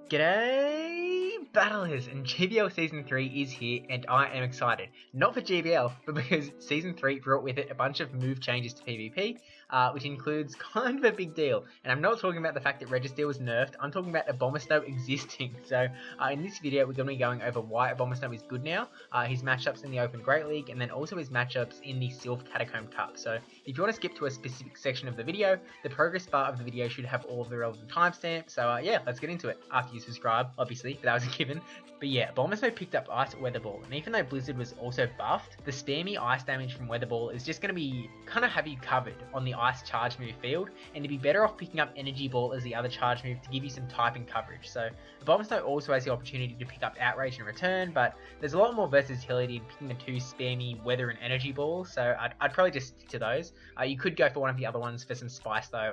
G'day battlers, and GBL Season 3 is here and I am excited. Not for GBL, but because Season 3 brought with it a bunch of move changes to PvP, which includes kind of a big deal. And I'm not talking about the fact that Registeel was nerfed, I'm talking about Abomasnow existing. So in this video we're going to be going over why Abomasnow is good now, his matchups in the Open Great League, and then also his matchups in the Sylph Catacomb Cup. So if you want to skip to a specific section of the video, the progress bar of the video should have all of the relevant timestamps. So yeah, let's get into it. After you subscribe, obviously, but that was a given. But yeah, Abomasnow picked up Ice Weather Ball, and even though Blizzard was also buffed, the spammy ice damage from Weather Ball is just going to be kind of have you covered on the ice charge move field, and to be better off picking up Energy Ball as the other charge move to give you some typing coverage. So Abomasnow also has the opportunity to pick up Outrage in return, but there's a lot more versatility in picking the two spammy Weather and Energy Balls, so I'd probably just stick to those. You could go for one of the other ones for some spice though,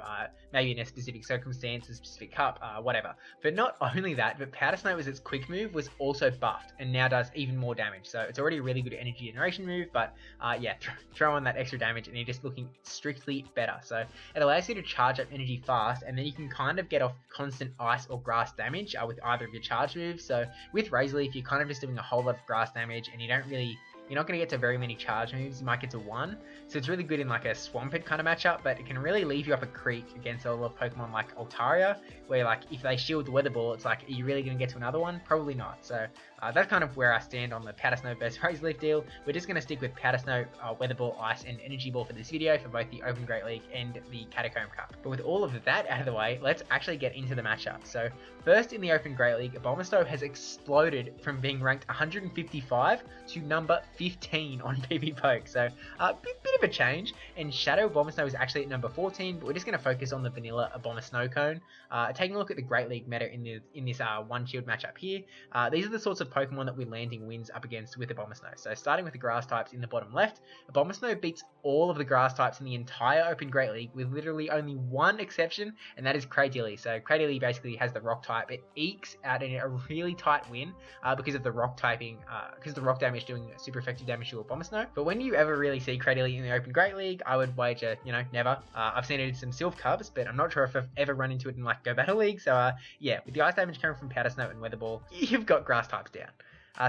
maybe in a specific circumstance, a specific cup, whatever. But not only that, but Powder Snow as its quick move was also buffed and now does even more damage. So it's already a really good energy generation move, but yeah, throw on that extra damage and you're just looking strictly better. So it allows you to charge up energy fast, and then you can kind of get off constant ice or grass damage with either of your charge moves. So with Razor Leaf, you're kind of just doing a whole lot of grass damage and you're not going to get to very many charge moves, you might get to one. So it's really good in like a Swampert kind of matchup, but it can really leave you up a creek against a lot of Pokemon like Altaria, where like if they shield the Weather Ball, it's like, are you really going to get to another one? Probably not. So that's kind of where I stand on the Powder Snow versus Razor Leaf deal. We're just going to stick with Powder Snow, Weather Ball, Ice, and Energy Ball for this video for both the Open Great League and the Catacomb Cup. But with all of that out of the way, let's actually get into the matchup. So first in the Open Great League, Abomasnow has exploded from being ranked 155 to number 15 on PvPoke, so a bit of a change, and Shadow Abomasnow is actually at number 14, but we're just going to focus on the vanilla Abomasnow cone. Taking a look at the Great League meta in this one shield matchup here, these are the sorts of Pokemon that we're landing wins up against with Abomasnow. So starting with the grass types in the bottom left, Abomasnow beats all of the grass types in the entire Open Great League with literally only one exception, and that is Cradily. So Cradily basically has the rock type. It ekes out in a really tight win because of the rock typing, because the rock damage doing super effective damage to Abomasnow. But when you ever really see Cradily in the Open Great League, I would wager, never. I've seen it in some Sylph Cups, but I'm not sure if I've ever run into it in like Go Battle League. So yeah, with the ice damage coming from Powder Snow and Weather Ball, you've got grass types down.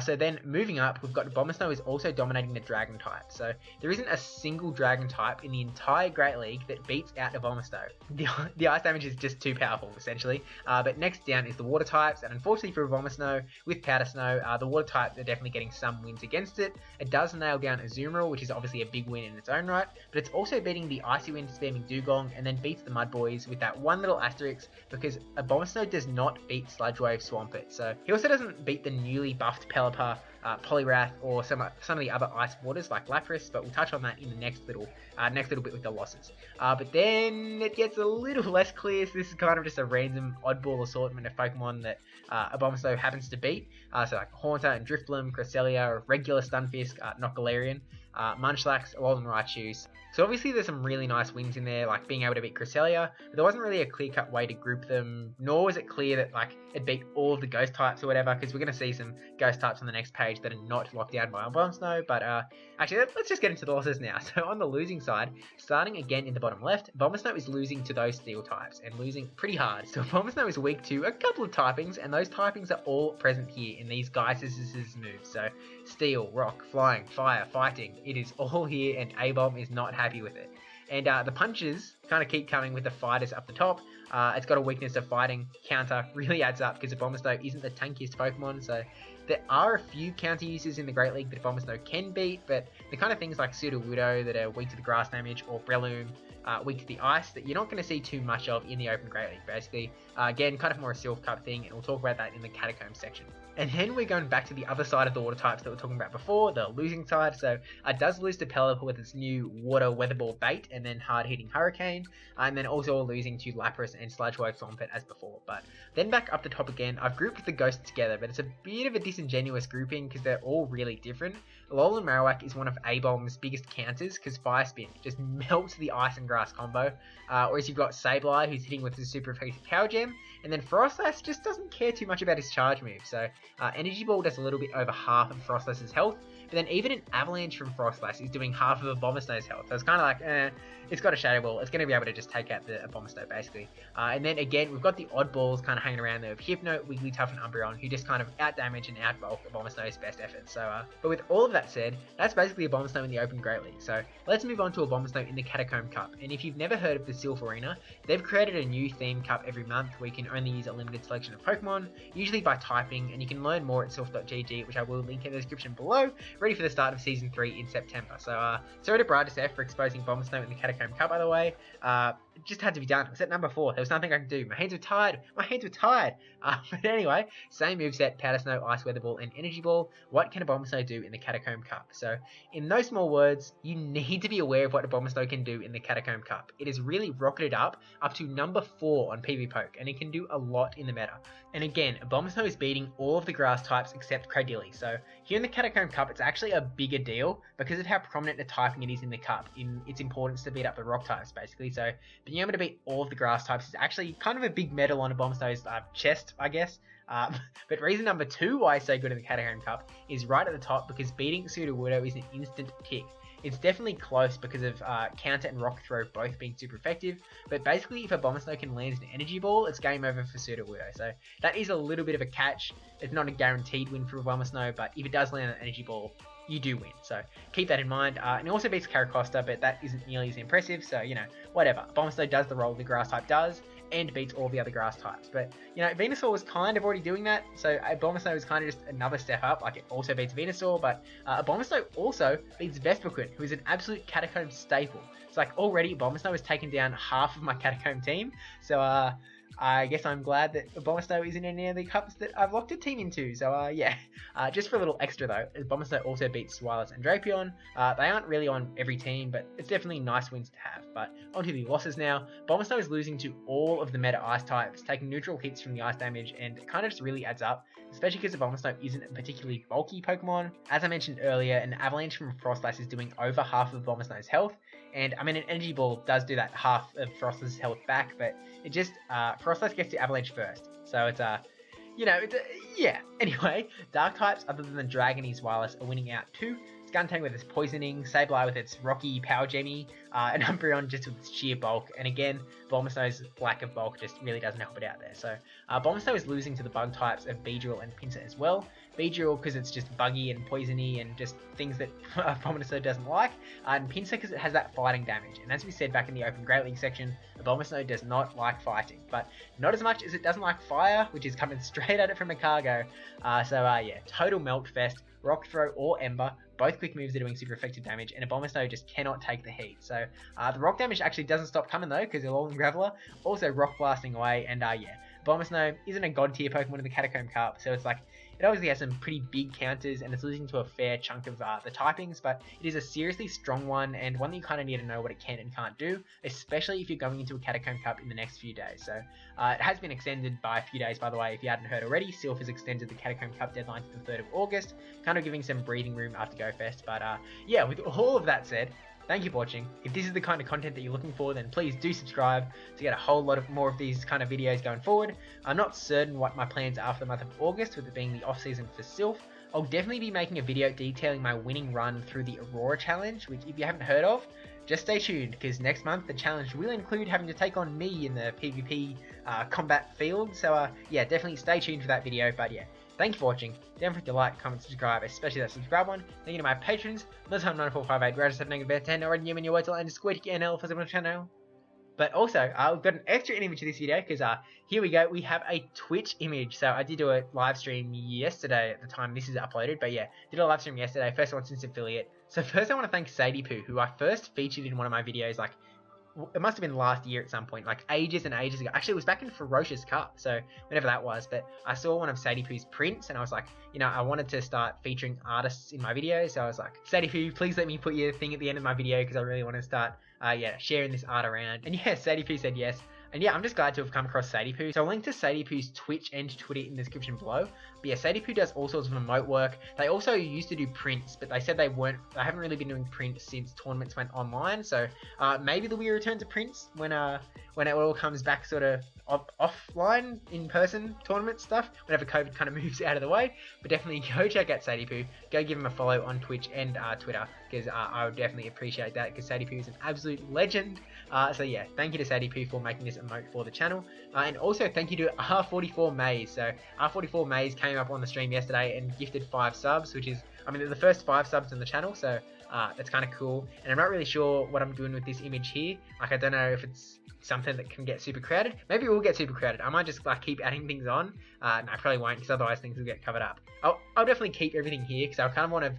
So then moving up, we've got Abomasnow is also dominating the Dragon type. So there isn't a single Dragon type in the entire Great League that beats out Abomasnow. The ice damage is just too powerful, essentially. But next down is the Water types, and unfortunately for Abomasnow, with Powder Snow, the Water type, they're definitely getting some wins against it. It does nail down Azumarill, which is obviously a big win in its own right, but it's also beating the Icy Wind spamming Dugong, and then beats the Mud Boys with that one little asterisk, because Abomasnow does not beat Sludge Wave Swampert. So he also doesn't beat the newly buffed Pelipper, Poliwrath, or some of the other ice waters like Lapras, but we'll touch on that in the next little bit with the losses. But then it gets a little less clear, so this is kind of just a random oddball assortment of Pokemon that Abomasnow happens to beat. So like Haunter and Drifblim, Cresselia, regular Stunfisk, Nocgalarian, Munchlax, Alolan Raichu. So obviously there's some really nice wins in there, like being able to beat Cresselia, but there wasn't really a clear-cut way to group them, nor was it clear that like it beat all of the ghost types or whatever, because we're going to see some ghost types on the next page that are not locked down by Abomasnow. But actually, let's just get into the losses now. So on the losing side, starting again in the bottom left, Abomasnow is losing to those steel types, and losing pretty hard. So Abomasnow is weak to a couple of typings, and those typings are all present here in these Geysis's moves. So Steel, Rock, Flying, Fire, Fighting, it is all here, and Abom is not happy with it. And the punches kind of keep coming with the fighters up the top. It's got a weakness of fighting. Counter really adds up because Abomasnow isn't the tankiest Pokemon, so there are a few counter uses in the Great League that Abomasnow can beat, but the kind of things like Sudowoodo that are weak to the grass damage, or Breloom, weak to the ice, that you're not going to see too much of in the Open Great League, basically. Again, kind of more a Sylph Cup thing, and we'll talk about that in the Catacomb section. And then we're going back to the other side of the water types that we were talking about before, the losing side. So it does lose to Pelipper with its new Water Weather Ball bait, and then hard hitting Hurricane, and then also losing to Lapras and Sludge Wave Swampert as before. But then back up the top again, I've grouped the ghosts together, but it's a bit of a disingenuous grouping because they're all really different. Alolan Marowak is one of Abom's biggest counters because Fire Spin just melts the ice and grass combo, whereas you've got Sableye who's hitting with his super effective Power Gem, and then Frostlass just doesn't care too much about his charge move. So Energy Ball does a little bit over half of Frostlass's health, but then even an Avalanche from Frostlass is doing half of Abomasnow's health. So it's kind of like, it's got a Shadow Ball. It's going to be able to just take out the Abomasnow, basically. And then again, we've got the oddballs kind of hanging around there with Hypno, Wigglytuff, and Umbreon, who just kind of out-damage and out-bulk Abomasnow's best effort. So, but with all of that said, that's basically Abomasnow in the Open Great League. So let's move on to Abomasnow in the Catacomb Cup. And if you've never heard of the Sylph Arena, they've created a new theme cup every month where you can only use a limited selection of Pokemon, usually by typing, and you can learn more at sylph.gg, which I will link in the description below, ready for the start of Season 3 in September. So, sorry to brajSF for exposing Abomasnow in the Catacomb Cup, by the way. It just had to be done. It was at number 4. There was nothing I could do. My hands were tired. But anyway, same moveset, Powder Snow, Ice Weather Ball, and Energy Ball. What can Abomasnow do in the Catacomb Cup? So, in no small words, you need to be aware of what Abomasnow can do in the Catacomb Cup. It has really rocketed up to number 4 on PvPoke, and it can do a lot in the meta. And again, Abomasnow is beating all of the grass types except Cradily. So, here in the Catacomb Cup, it's actually a bigger deal because of how prominent the typing it is in the cup, in its importance to beat up the rock types, basically. So, being able to beat all of the grass types is actually kind of a big medal on Abomasnow's chest, I guess. But reason number 2 why it's so good in the Catacomb Cup is right at the top, because beating Sudowoodo is an instant tick. It's definitely close because of Counter and Rock Throw both being super effective, but basically if Abomasnow can land an Energy Ball, it's game over for Sudowoodo. So that is a little bit of a catch. It's not a guaranteed win for Abomasnow, but if it does land an Energy Ball, you do win. So keep that in mind. And it also beats Caracosta, but that isn't nearly as impressive, so, you know, whatever. Abomasnow does the role the grass type does, and beats all the other grass types. But, you know, Venusaur was kind of already doing that, so Abomasnow is kind of just another step up. Like, it also beats Venusaur, but Abomasnow also beats Vespiquen, who is an absolute Catacomb staple. So, like, already Abomasnow has taken down half of my Catacomb team, so, I guess I'm glad that Abomasnow isn't in any of the cups that I've locked a team into. So, yeah. Just for a little extra, though, Abomasnow also beats Swirless and Drapion. They aren't really on every team, but it's definitely nice wins to have. But onto the losses now. Abomasnow is losing to all of the meta Ice types, taking neutral hits from the Ice damage, and it kind of just really adds up, especially because Abomasnow isn't a particularly bulky Pokemon. As I mentioned earlier, an Avalanche from Frostlass is doing over half of Abomasnow's health, and I mean, an Energy Ball does do that half of Frostlass's health back, but it just, Frostlass gets to Avalanche first, so it's, you know, yeah. Anyway, Dark types other than the Dragonies Wireless are winning out too. Skuntank with its Poisoning, Sableye with its Rocky Power Gemmy, and Umbreon just with its sheer bulk. And again, Abomasnow's lack of bulk just really doesn't help it out there. So, Abomasnow is losing to the bug types of Beedrill and Pinsir as well. Beedrill because it's just buggy and poisony and just things that Abomasnow doesn't like, and Pinsir because it has that fighting damage. And as we said back in the Open Great League section, Abomasnow does not like fighting, but not as much as it doesn't like fire, which is coming straight at it from a cargo. Yeah, total melt fest, Rock Throw or Ember. Both quick moves are doing super effective damage, and Abomasnow just cannot take the heat. So, the rock damage actually doesn't stop coming though, because Alolan Graveler also rock blasting away, and yeah, Abomasnow isn't a god tier Pokemon in the Catacomb Cup, so it's like, it obviously has some pretty big counters, and it's losing to a fair chunk of the typings, but it is a seriously strong one, and one that you kind of need to know what it can and can't do, especially if you're going into a Catacomb Cup in the next few days. So, it has been extended by a few days, by the way, if you hadn't heard already. Sylph has extended the Catacomb Cup deadline to the 3rd of August, kind of giving some breathing room after Go Fest, but yeah, with all of that said, thank you for watching. If this is the kind of content that you're looking for, then please do subscribe to get a whole lot of more of these kind of videos going forward. I'm not certain what my plans are for the month of August, with it being the off season for Sylph. I'll definitely be making a video detailing my winning run through the Aurora Challenge, which if you haven't heard of, just stay tuned, because next month the challenge will include having to take on me in the PvP combat field. So yeah, definitely stay tuned for that video. But yeah, thank you for watching. Don't forget to like, comment, subscribe, especially that subscribe one. Thank you to my patrons, LizHome9458, brajSF, already Yahwertle and SqeakyNL for the channel. But also, we've got an extra image of this video, because here we go, we have a Twitch image. So I did do a live stream yesterday at the time this is uploaded, but yeah, did a live stream yesterday, first one since affiliate. So first I want to thank Sadie Poo, who I first featured in one of my videos, like, it must have been last year at some point, like ages and ages ago. Actually, it was back in Ferocious Cup, so whenever that was. But I saw one of Sadie Poo's prints, and I was like, you know, I wanted to start featuring artists in my videos. So I was like, Sadie Poo, please let me put your thing at the end of my video, because I really want to start, yeah, sharing this art around. And yeah, Sadie Poo said yes. And yeah, I'm just glad to have come across SadiePoo. So I'll link to SadiePoo's Twitch and Twitter in the description below. But yeah, SadiePoo does all sorts of remote work. They also used to do prints, but they said they haven't really been doing prints since tournaments went online. So maybe there'll be a return to prints when it all comes back sort of offline, in-person tournament stuff, whenever COVID kind of moves out of the way. But definitely go check out SadiePoo. Go give him a follow on Twitch and Twitter, because I would definitely appreciate that, because SadiePoo is an absolute legend. So yeah, thank you to SadiePoo for making this emote for the channel. And also thank you to R44 Maze. So R44 Maze came up on the stream yesterday and gifted 5 subs, which is, I mean, they're the first 5 subs on the channel, so that's kind of cool. And I'm not really sure what I'm doing with this image here. Like, I don't know if it's something that can get super crowded. Maybe it will get super crowded. I might just like keep adding things on. No, I probably won't, because otherwise things will get covered up. I'll definitely keep everything here, because I kind of want to,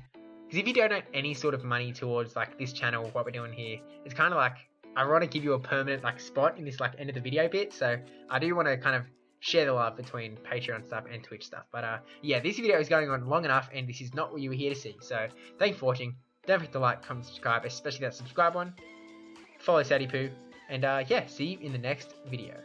because if you donate any sort of money towards like this channel, what we're doing here, it's kind of like, I want to give you a permanent like spot in this like end of the video bit. So I do want to kind of share the love between Patreon stuff and Twitch stuff. But yeah, this video is going on long enough, and this is not what you were here to see. So thank you for watching. Don't forget to like, comment, subscribe, especially that subscribe one. Follow SadiePoo. And yeah, see you in the next video.